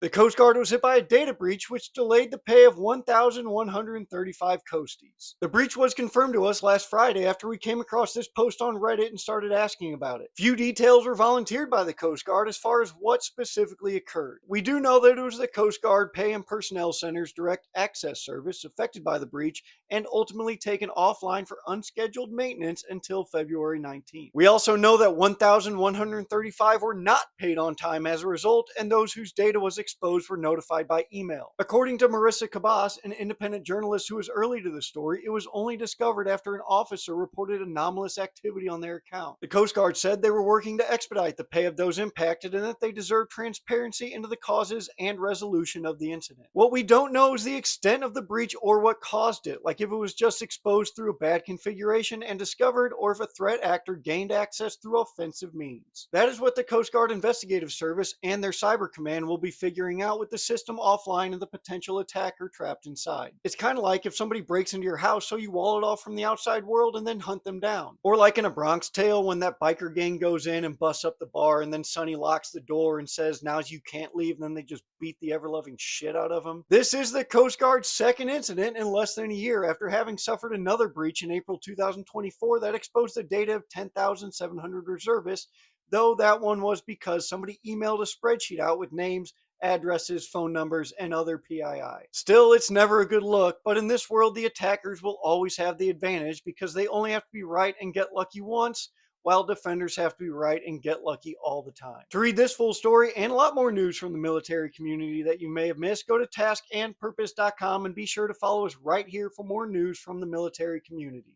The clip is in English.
The Coast Guard was hit by a data breach which delayed the pay of 1,135 Coasties. The breach was confirmed to us last Friday after we came across this post on Reddit and started asking about it. Few details were volunteered by the Coast Guard as far as what specifically occurred. We do know that it was the Coast Guard Pay and Personnel Center's direct access service affected by the breach and ultimately taken offline for unscheduled maintenance until February 19th. We also know that 1,135 were not paid on time as a result, and those whose data was exposed were notified by email. According to Marissa Cabas, an independent journalist who was early to the story, it was only discovered after an officer reported anomalous activity on their account. The Coast Guard said they were working to expedite the pay of those impacted and that they deserve transparency into the causes and resolution of the incident. What we don't know is the extent of the breach or what caused it, like if it was just exposed through a bad configuration and discovered, or if a threat actor gained access through offensive means. That is what the Coast Guard Investigative Service and their Cyber Command will be figuring out with the system offline and the potential attacker trapped inside. It's kind of like if somebody breaks into your house, so you wall it off from the outside world and then hunt them down. Or like in A Bronx Tale when that biker gang goes in and busts up the bar and then Sonny locks the door and says, "Now you can't leave," and then they just beat the ever-loving shit out of him. This is the Coast Guard's second incident in less than a year after having suffered another breach in April 2024 that exposed the data of 10,700 reservists, though that one was because somebody emailed a spreadsheet out with names, addresses, phone numbers, and other PII. Still, it's never a good look, but in this world, the attackers will always have the advantage because they only have to be right and get lucky once, while defenders have to be right and get lucky all the time. To read this full story and a lot more news from the military community that you may have missed, go to taskandpurpose.com and be sure to follow us right here for more news from the military community.